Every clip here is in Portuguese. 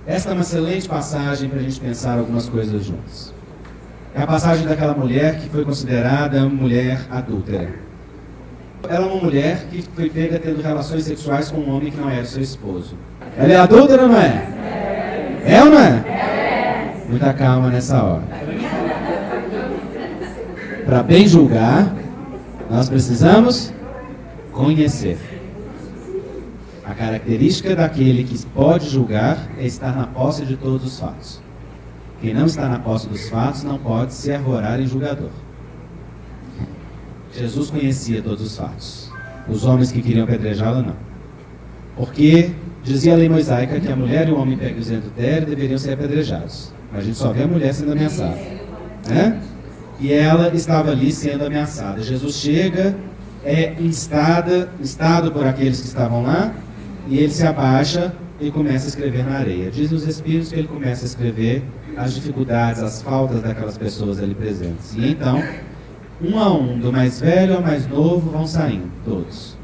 Esta é uma excelente passagem para a gente pensar algumas coisas juntos. É a passagem daquela mulher que foi considerada mulher adúltera. Ela é uma mulher que foi pega tendo relações sexuais com um homem que não era seu esposo. Ela é adúltera ou não é? É ou não é? Muita calma nessa hora. Para bem julgar, nós precisamos conhecer. A característica daquele que pode julgar é estar na posse de todos os fatos. Quem não está na posse dos fatos não pode se arvorar em julgador. Jesus conhecia todos os fatos. Os homens que queriam apedrejá-la, não. Porque dizia a lei mosaica que a mulher e o homem pegos em adultério deveriam ser apedrejados. Mas a gente só vê a mulher sendo ameaçada. Né? E ela estava ali sendo ameaçada. Jesus chega, é instado por aqueles que estavam lá, e ele se abaixa e começa a escrever na areia. Dizem os Espíritos que ele começa a escrever as dificuldades, as faltas daquelas pessoas ali presentes. E então, um a um, do mais velho ao mais novo, vão saindo, todos.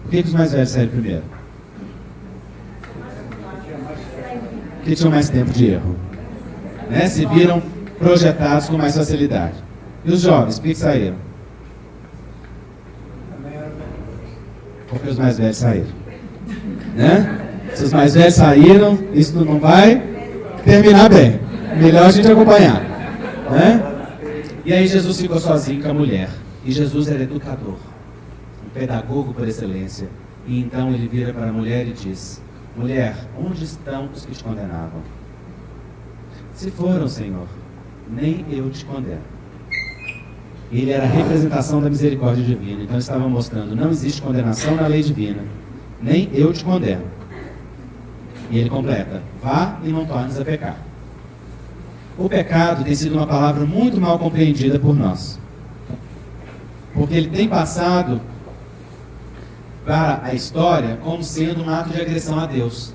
Por que os mais velhos saíram primeiro? Porque tinham mais tempo de erro. Né? Se viram projetados com mais facilidade. E os jovens, por que saíram? Porque os mais velhos saíram. Né? Se os mais velhos saíram, isso não vai terminar bem. Melhor a gente acompanhar. Né? E aí Jesus ficou sozinho com a mulher. E Jesus era educador, um pedagogo por excelência. E então ele vira para a mulher e diz: mulher, onde estão os que te condenavam? Se foram, Senhor, nem eu te condeno. Ele era a representação da misericórdia divina. Então ele estava mostrando: não existe condenação na lei divina, nem eu te condeno. E ele completa: vá e não tornes a pecar. O pecado tem sido uma palavra muito mal compreendida por nós, porque ele tem passado para a história como sendo um ato de agressão a Deus,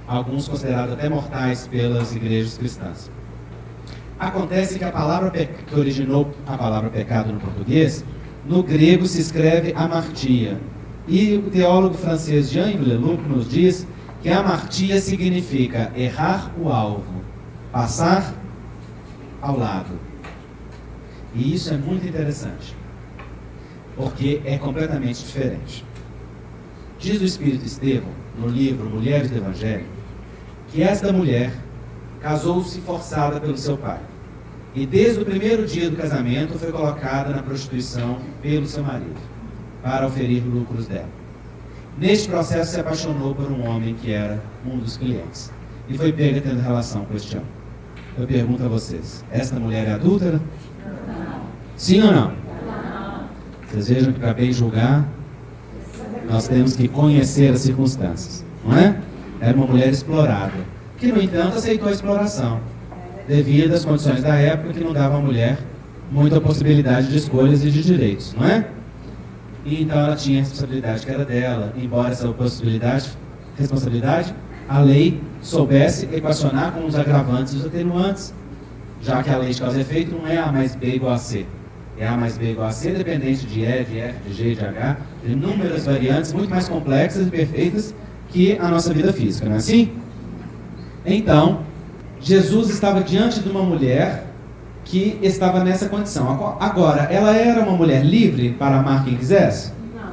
alguns considerados até mortais pelas igrejas cristãs. Acontece que a palavra que originou a palavra pecado no português, no grego se escreve amartia. E o teólogo francês Jean-Yves Leloup nos diz que amartia significa errar o alvo, passar ao lado. E isso é muito interessante, porque é completamente diferente. Diz o Espírito Estevão, no livro Mulheres do Evangelho, que esta mulher casou-se forçada pelo seu pai. E desde o primeiro dia do casamento foi colocada na prostituição pelo seu marido, para oferir lucros dela. Neste processo se apaixonou por um homem que era um dos clientes. E foi pega tendo relação com este homem. Eu pergunto a vocês, esta mulher é adúltera? Não. Sim ou não? Não. Vocês vejam que para bem julgar, nós temos que conhecer as circunstâncias, não é? Era uma mulher explorada, que no entanto aceitou a exploração, devido às condições da época que não davam à mulher muita possibilidade de escolhas e de direitos, não é? E então ela tinha a responsabilidade que era dela, embora essa responsabilidade, a lei soubesse equacionar com os agravantes e os atenuantes, já que a lei de causa e efeito não é A mais B igual a C. É A mais B igual a C, dependente de E, de F, de G, de H, de inúmeras variantes muito mais complexas e perfeitas que a nossa vida física, não é assim? Então, Jesus estava diante de uma mulher que estava nessa condição. Agora, ela era uma mulher livre para amar quem quisesse? Não.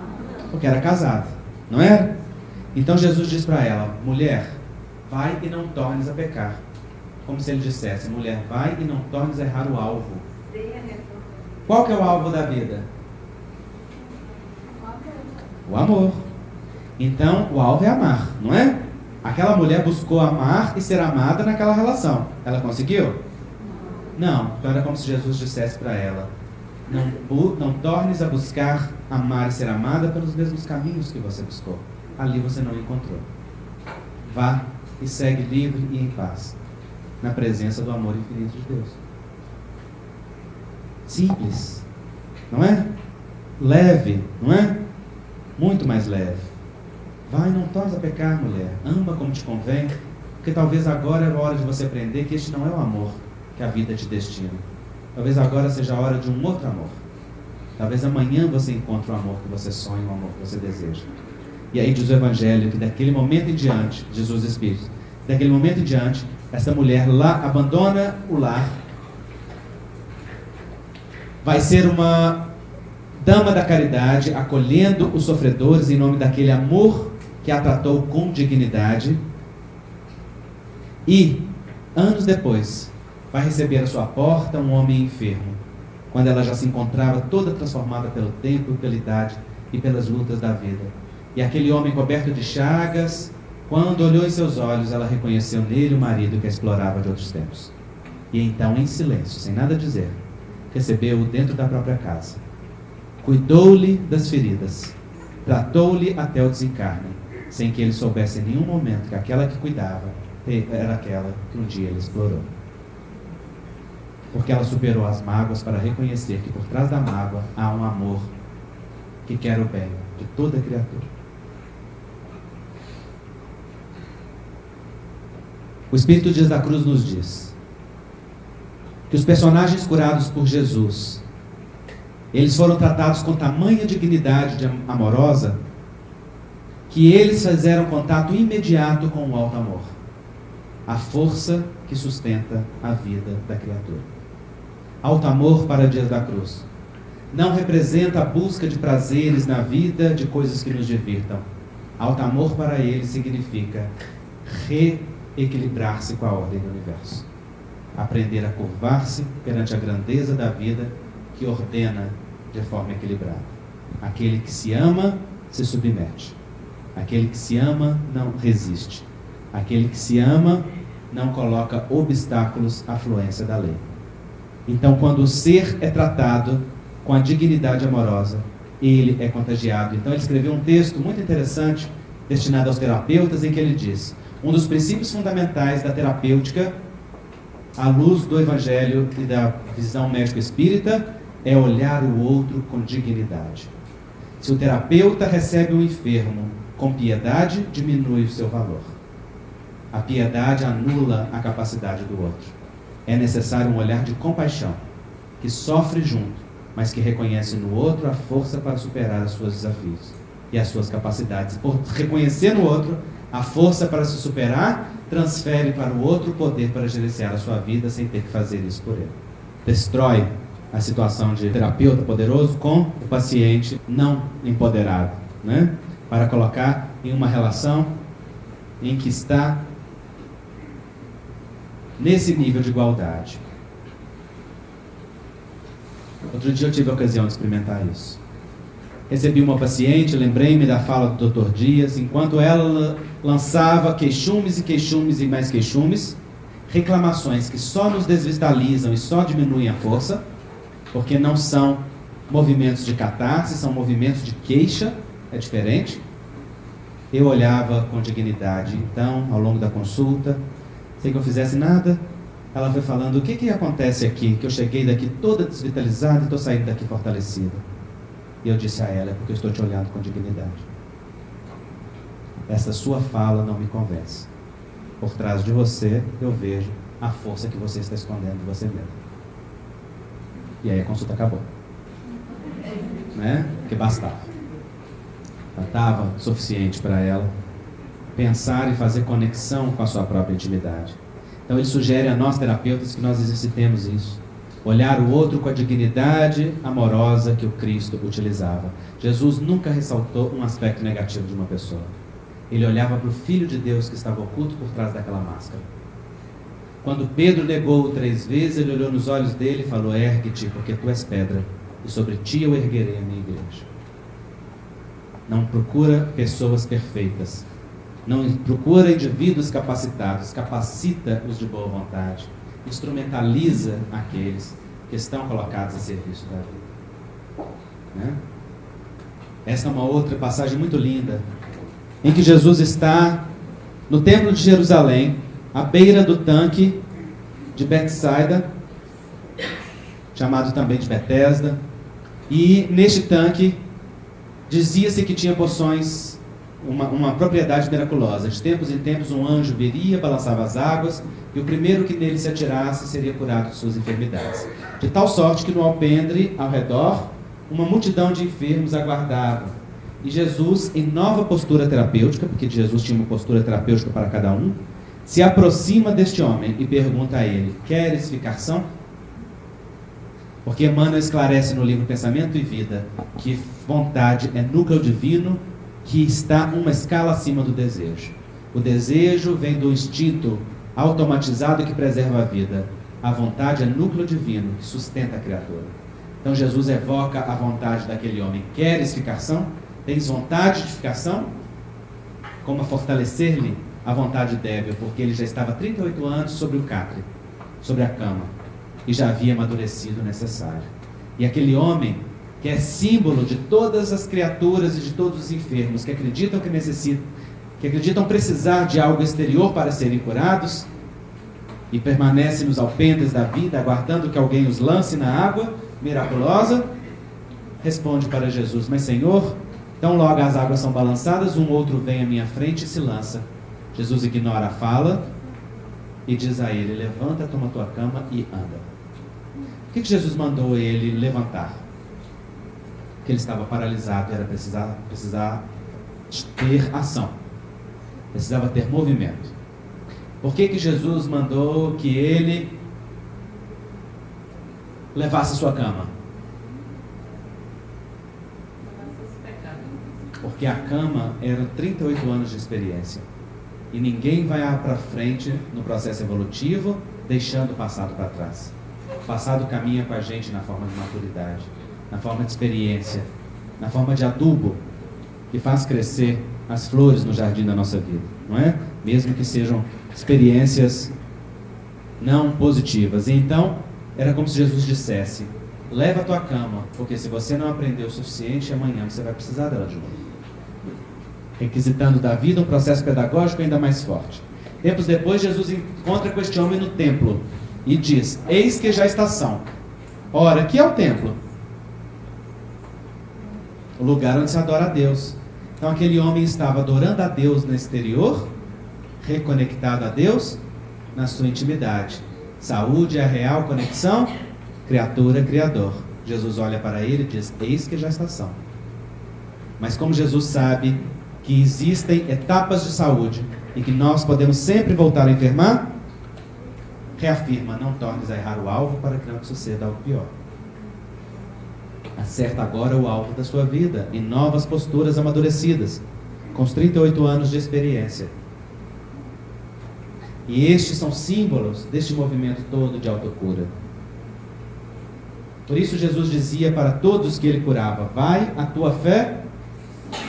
Porque era casada, não era? Então Jesus diz para ela: mulher, vai e não tornes a pecar. Como se ele dissesse: mulher, vai e não tornes a errar o alvo. Qual que é o alvo da vida? O amor. Então, o alvo é amar, não é? Aquela mulher buscou amar e ser amada naquela relação. Ela conseguiu? Não. Então era como se Jesus dissesse para ela: não tornes a buscar amar e ser amada pelos mesmos caminhos que você buscou. Ali você não encontrou. Vá e segue livre e em paz, na presença do amor infinito de Deus. Simples, não é? Leve, não é? Muito mais leve. Vai, não tornes a pecar, mulher. Ama como te convém, porque talvez agora é a hora de você aprender que este não é o amor que a vida te destina. Talvez agora seja a hora de um outro amor. Talvez amanhã você encontre o amor que você sonha, o amor que você deseja. E aí diz o Evangelho que daquele momento em diante, Jesus Espírito, daquele momento em diante, essa mulher lá abandona o lar, vai ser uma dama da caridade, acolhendo os sofredores em nome daquele amor que a tratou com dignidade. E, anos depois, vai receber à sua porta um homem enfermo, quando ela já se encontrava toda transformada pelo tempo, pela idade e pelas lutas da vida. E aquele homem coberto de chagas, quando olhou em seus olhos, ela reconheceu nele o marido que a explorava de outros tempos. E então, em silêncio, sem nada dizer, recebeu-o dentro da própria casa. Cuidou-lhe das feridas, tratou-lhe até o desencarne, sem que ele soubesse em nenhum momento que aquela que cuidava era aquela que um dia ele explorou. Porque ela superou as mágoas para reconhecer que por trás da mágoa há um amor que quer o bem de toda criatura. O Espírito Dias da Cruz nos diz que os personagens curados por Jesus, eles foram tratados com tamanha dignidade amorosa, que eles fizeram contato imediato com o alto amor, a força que sustenta a vida da criatura. Alto amor para Dias da Cruz não representa a busca de prazeres na vida, de coisas que nos divirtam. Alto amor para ele significa reequilibrar-se com a ordem do universo, aprender a curvar-se perante a grandeza da vida que ordena de forma equilibrada. Aquele que se ama se submete, aquele que se ama não resiste, aquele que se ama não coloca obstáculos à fluência da lei. Então, quando o ser é tratado com a dignidade amorosa, ele é contagiado. Então ele escreveu um texto muito interessante destinado aos terapeutas, em que ele diz: um dos princípios fundamentais da terapêutica, à luz do Evangelho e da visão médico-espírita, é olhar o outro com dignidade. Se o terapeuta recebe um enfermo com piedade, diminui o seu valor. A piedade anula a capacidade do outro. É necessário um olhar de compaixão, que sofre junto, mas que reconhece no outro a força para superar os seus desafios e as suas capacidades. Por reconhecer no outro a força para se superar, transfere para o outro o poder para gerenciar a sua vida sem ter que fazer isso por ele. Destrói a situação de terapeuta poderoso com o paciente não empoderado, né? Para colocar em uma relação em que está nesse nível de igualdade. Outro dia eu tive a ocasião de experimentar isso. Recebi uma paciente, lembrei-me da fala do Dr. Dias, enquanto ela lançava queixumes e queixumes e mais queixumes, reclamações que só nos desvitalizam e só diminuem a força, porque não são movimentos de catarse, são movimentos de queixa, é diferente. Eu olhava com dignidade. Então, ao longo da consulta, sem que eu fizesse nada, ela foi falando: o que acontece aqui, que eu cheguei daqui toda desvitalizada e estou saindo daqui fortalecida. E eu disse a ela: é porque eu estou te olhando com dignidade. Essa sua fala não me convence. Por trás de você, eu vejo a força que você está escondendo de você mesmo. E aí a consulta acabou. Né? Porque bastava. Estava suficiente para ela pensar e fazer conexão com a sua própria intimidade. Então ele sugere a nós terapeutas que nós exercitemos isso. Olhar o outro com a dignidade amorosa que o Cristo utilizava. Jesus nunca ressaltou um aspecto negativo de uma pessoa. Ele olhava para o Filho de Deus que estava oculto por trás daquela máscara. Quando Pedro negou-o 3 vezes, ele olhou nos olhos dele e falou: ergue-te, porque tu és pedra, e sobre ti eu erguerei a minha igreja. Não procura pessoas perfeitas. Não procura indivíduos capacitados. Capacita-os de boa vontade. Instrumentaliza aqueles que estão colocados a serviço da vida. Né? Essa é uma outra passagem muito linda, em que Jesus está no templo de Jerusalém, à beira do tanque de Betsaida, chamado também de Betesda, e neste tanque dizia-se que tinha poções, uma propriedade miraculosa. De tempos em tempos um anjo viria, balançava as águas, e o primeiro que nele se atirasse seria curado de suas enfermidades. De tal sorte que no alpendre, ao redor, uma multidão de enfermos aguardava. E Jesus, em nova postura terapêutica, porque Jesus tinha uma postura terapêutica para cada um, se aproxima deste homem e pergunta a ele: queres ficar são? Porque Emmanuel esclarece no livro Pensamento e Vida que vontade é núcleo divino que está uma escala acima do desejo. O desejo vem do instinto automatizado que preserva a vida. A vontade é núcleo divino que sustenta a criatura. Então Jesus evoca a vontade daquele homem. Queres ficar são? Tens vontade de ficar são? Como a fortalecer-lhe a vontade débil, porque ele já estava há 38 anos sobre o catre, sobre a cama, e já havia amadurecido o necessário. E aquele homem, que é símbolo de todas as criaturas e de todos os enfermos que acreditam que necessitam, que acreditam precisar de algo exterior para serem curados, e permanecem nos alpendres da vida, aguardando que alguém os lance na água miraculosa, responde para Jesus: mas Senhor, tão logo as águas são balançadas, um outro vem à minha frente e se lança. Jesus ignora a fala e diz a ele: levanta, toma tua cama e anda. Por que Jesus mandou ele levantar? Porque ele estava paralisado e era precisar ter ação, precisava ter movimento. Por que Jesus mandou que ele levasse sua cama? Porque a cama era 38 anos de experiência. E ninguém vai para frente no processo evolutivo deixando o passado para trás. O passado caminha com a gente na forma de maturidade, na forma de experiência, na forma de adubo que faz crescer as flores no jardim da nossa vida, não é? Mesmo que sejam experiências não positivas. E então, era como se Jesus dissesse: leva a tua cama, porque se você não aprendeu o suficiente, amanhã você vai precisar dela de novo. Requisitando da vida um processo pedagógico ainda mais forte. Tempos depois, Jesus encontra com este homem no templo e diz: eis que já está são. Ora, aqui é o templo, o lugar onde se adora a Deus. Então aquele homem estava adorando a Deus no exterior, reconectado a Deus na sua intimidade. Saúde é a real conexão, criatura-criador. Jesus olha para ele e diz: eis que já está são. Mas como Jesus sabe que existem etapas de saúde e que nós podemos sempre voltar a enfermar, reafirma: não tornes a errar o alvo para que não te suceda algo pior. Acerta agora o alvo da sua vida em novas posturas amadurecidas, com os 38 anos de experiência. E estes são símbolos deste movimento todo de autocura. Por isso Jesus dizia para todos que ele curava: vai, a tua fé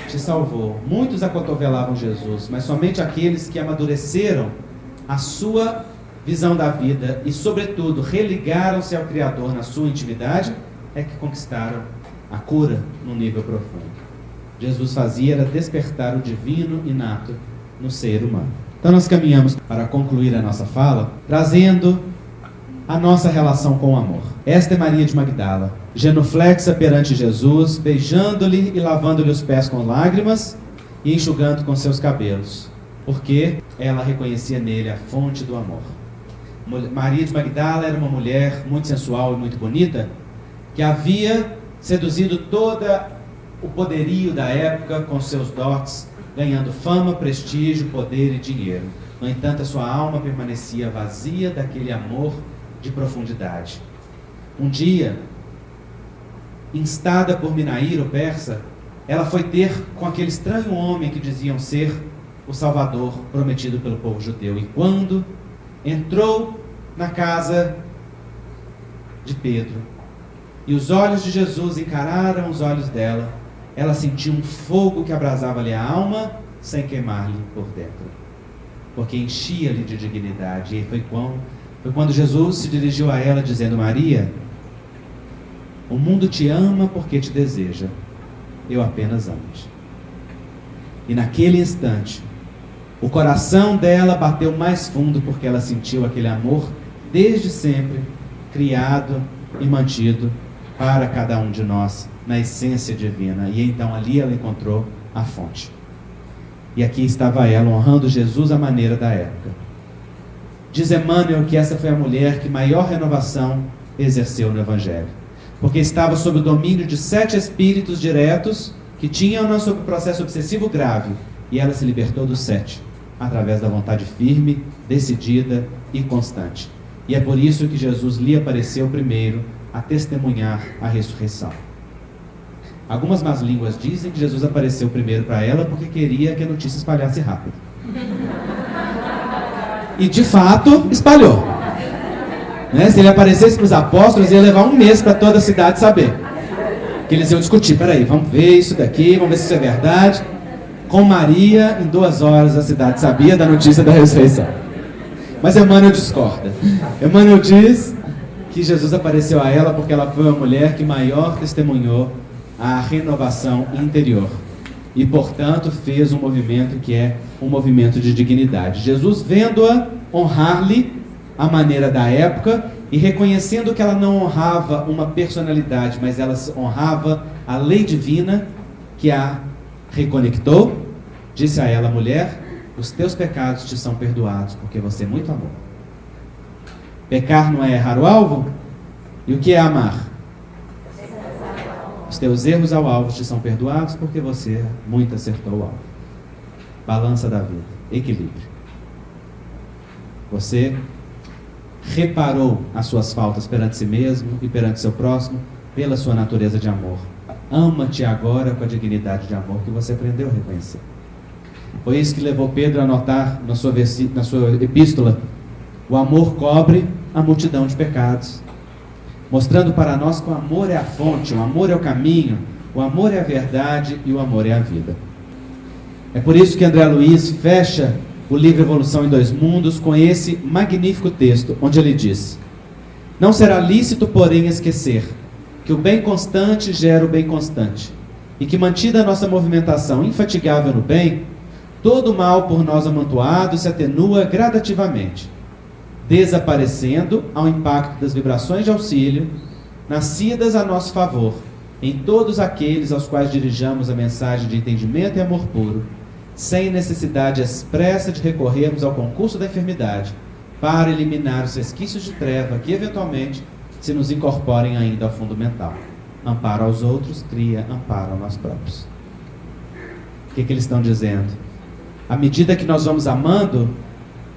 te salvou. Muitos acotovelavam Jesus, mas somente aqueles que amadureceram a sua visão da vida e, sobretudo, religaram-se ao Criador na sua intimidade, é que conquistaram a cura no nível profundo. Jesus fazia era despertar o divino inato no ser humano. Então nós caminhamos para concluir a nossa fala, trazendo a nossa relação com o amor. Esta é Maria de Magdala, genuflexa perante Jesus, beijando-lhe e lavando-lhe os pés com lágrimas e enxugando com seus cabelos, porque ela reconhecia nele a fonte do amor. Maria de Magdala era uma mulher muito sensual e muito bonita, que havia seduzido todo o poderio da época com seus dotes, ganhando fama, prestígio, poder e dinheiro. No entanto, a sua alma permanecia vazia daquele amor de profundidade. Um dia, instada por Minaíra, o persa, ela foi ter com aquele estranho homem que diziam ser o Salvador prometido pelo povo judeu. E quando entrou na casa de Pedro e os olhos de Jesus encararam os olhos dela, ela sentiu um fogo que abrasava-lhe a alma sem queimar-lhe por dentro, porque enchia-lhe de dignidade. E foi quando Jesus se dirigiu a ela dizendo: Maria, o mundo te ama porque te deseja, eu apenas amo-te. E naquele instante, o coração dela bateu mais fundo, porque ela sentiu aquele amor desde sempre, criado e mantido para cada um de nós, na essência divina. E então ali ela encontrou a fonte. E aqui estava ela, honrando Jesus à maneira da época. Diz Emmanuel que essa foi a mulher que maior renovação exerceu no Evangelho, porque estava sob o domínio de 7 espíritos diretos que tinham-na sob processo obsessivo grave, e ela se libertou dos 7 através da vontade firme, decidida e constante. E é por isso que Jesus lhe apareceu primeiro a testemunhar a ressurreição. Algumas más línguas dizem que Jesus apareceu primeiro para ela porque queria que a notícia espalhasse rápido. E de fato espalhou. Né? Se ele aparecesse para os apóstolos, ia levar um mês para toda a cidade saber. Que eles iam discutir, peraí, vamos ver isso daqui, vamos ver se isso é verdade. Com Maria, em 2 horas a cidade sabia da notícia da ressurreição. Mas Emmanuel discorda. Emmanuel diz que Jesus apareceu a ela porque ela foi a mulher que maior testemunhou a renovação interior. E, portanto, fez um movimento que é um movimento de dignidade. Jesus, vendo-a honrar-lhe à maneira da época e reconhecendo que ela não honrava uma personalidade, mas ela honrava a lei divina que a reconectou, disse a ela: mulher, os teus pecados te são perdoados, porque você muito amou. Pecar não é errar o alvo? E o que é amar? Os teus erros ao alvo te são perdoados, porque você muito acertou o alvo. Balança da vida, equilíbrio. Você reparou as suas faltas perante si mesmo e perante seu próximo pela sua natureza de amor. Ama-te agora com a dignidade de amor que você aprendeu a reconhecer. Foi isso que levou Pedro a anotar na sua epístola: o amor cobre a multidão de pecados, mostrando para nós que o amor é a fonte, o amor é o caminho, o amor é a verdade e o amor é a vida. É por isso que André Luiz fecha o livro Evolução em Dois Mundos com esse magnífico texto, onde ele diz: não será lícito, porém, esquecer que o bem constante gera o bem constante, e que, mantida a nossa movimentação infatigável no bem, todo o mal por nós amontoado se atenua gradativamente, desaparecendo ao impacto das vibrações de auxílio, nascidas a nosso favor, em todos aqueles aos quais dirijamos a mensagem de entendimento e amor puro, sem necessidade expressa de recorrermos ao concurso da enfermidade, para eliminar os resquícios de treva que, eventualmente, se nos incorporem ainda ao fundo mental. Amparo aos outros cria amparo a nós próprios. O que eles estão dizendo? À medida que nós vamos amando,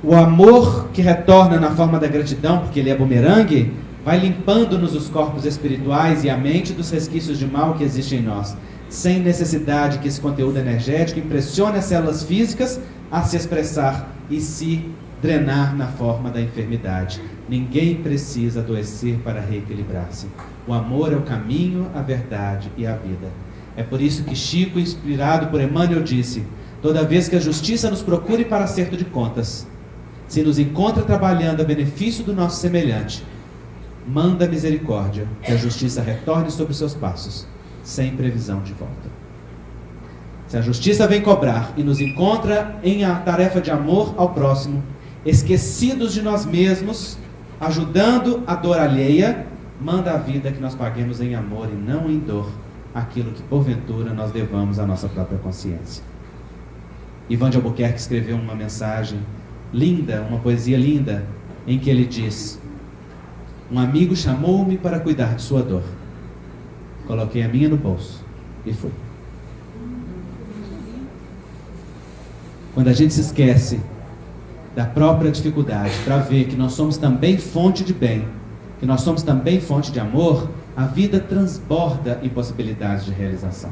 o amor que retorna na forma da gratidão, porque ele é bumerangue, vai limpando-nos os corpos espirituais e a mente dos resquícios de mal que existem em nós, sem necessidade que esse conteúdo energético impressione as células físicas a se expressar e se drenar na forma da enfermidade. Ninguém precisa adoecer para reequilibrar-se. O amor é o caminho, a verdade e a vida. É por isso que Chico, inspirado por Emmanuel, disse: toda vez que a justiça nos procure para acerto de contas, se nos encontra trabalhando a benefício do nosso semelhante, manda a misericórdia que a justiça retorne sobre seus passos, sem previsão de volta. Se a justiça vem cobrar e nos encontra em a tarefa de amor ao próximo, esquecidos de nós mesmos, ajudando a dor alheia, manda a vida que nós paguemos em amor e não em dor aquilo que porventura nós devamos à nossa própria consciência. Ivan de Albuquerque escreveu uma mensagem linda, uma poesia linda, em que ele diz: um amigo chamou-me para cuidar de sua dor. Coloquei a minha no bolso e fui. Quando a gente se esquece da própria dificuldade para ver que nós somos também fonte de bem, que nós somos também fonte de amor, a vida transborda em possibilidades de realização.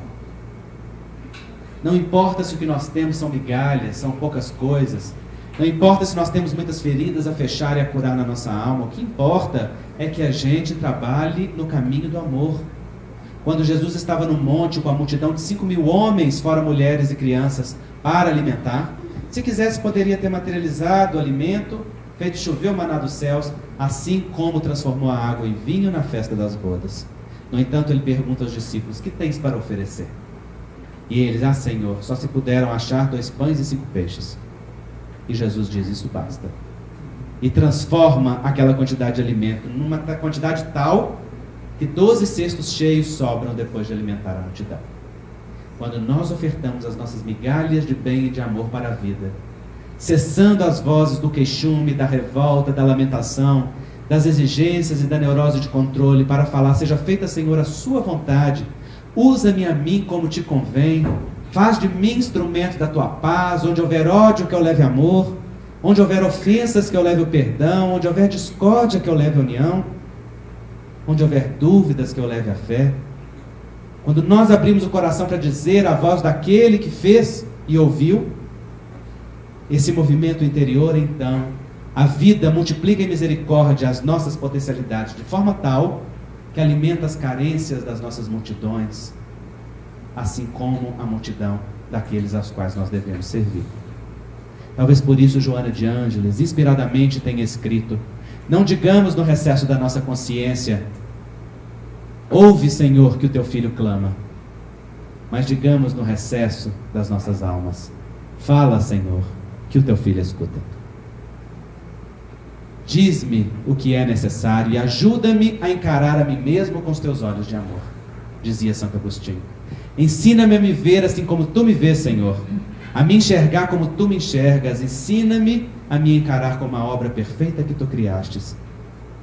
Não importa se o que nós temos são migalhas, são poucas coisas. Não importa se nós temos muitas feridas a fechar e a curar na nossa alma. O que importa é que a gente trabalhe no caminho do amor. Quando Jesus estava no monte com a multidão de 5.000 homens, fora mulheres e crianças, para alimentar, se quisesse poderia ter materializado o alimento, feito chover o maná dos céus, assim como transformou a água em vinho na festa das bodas. No entanto, ele pergunta aos discípulos: que tens para oferecer? E eles: ah, Senhor, só se puderam achar 2 pães e 5 peixes. E Jesus diz: isso basta. E transforma aquela quantidade de alimento numa quantidade tal que 12 cestos cheios sobram depois de alimentar a multidão. Quando nós ofertamos as nossas migalhas de bem e de amor para a vida, cessando as vozes do queixume, da revolta, da lamentação, das exigências e da neurose de controle, para falar: seja feita, Senhor, a sua vontade, usa-me a mim como te convém, Faz de mim instrumento da tua paz. Onde houver ódio, que eu leve amor. Onde houver ofensas, que eu leve o perdão. Onde houver discórdia, que eu leve a união. Onde houver dúvidas, que eu leve a fé. Quando nós abrimos o coração para dizer a voz daquele que fez e ouviu, esse movimento interior, então, a vida multiplica em misericórdia as nossas potencialidades, de forma tal que alimenta as carências das nossas multidões, assim como a multidão daqueles aos quais nós devemos servir. Talvez por isso Joana de Ângeles, inspiradamente, tenha escrito: não digamos no recesso da nossa consciência, ouve, Senhor, que o teu filho clama, mas digamos no recesso das nossas almas, fala, Senhor, que o teu filho escuta. Diz-me o que é necessário e ajuda-me a encarar a mim mesmo com os teus olhos de amor, dizia Santo Agostinho. Ensina-me a me ver assim como tu me vês, Senhor, a me enxergar como tu me enxergas. Ensina-me a me encarar como a obra perfeita que tu criastes,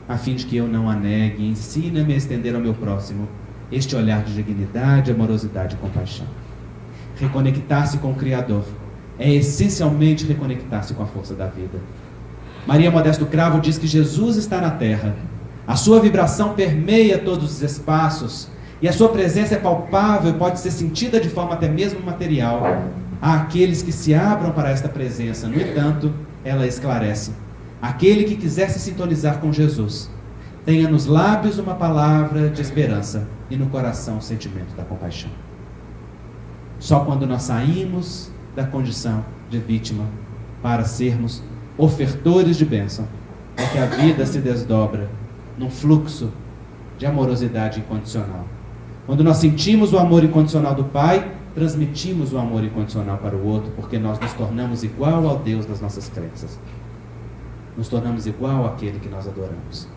a fim de que eu não a negue. Ensina-me a estender ao meu próximo este olhar de dignidade, amorosidade e compaixão. Reconectar-se com o Criador é essencialmente reconectar-se com a força da vida. Maria Modesto Cravo diz que Jesus está na terra, a sua vibração permeia todos os espaços e a sua presença é palpável e pode ser sentida de forma até mesmo material. Há aqueles que se abram para esta presença, no entanto, ela esclarece: aquele que quiser se sintonizar com Jesus, tenha nos lábios uma palavra de esperança e no coração o sentimento da compaixão. Só quando nós saímos da condição de vítima para sermos ofertores de bênção é que a vida se desdobra num fluxo de amorosidade incondicional. Quando nós sentimos o amor incondicional do Pai, transmitimos o amor incondicional para o outro, porque nós nos tornamos igual ao Deus das nossas crenças. Nos tornamos igual àquele que nós adoramos.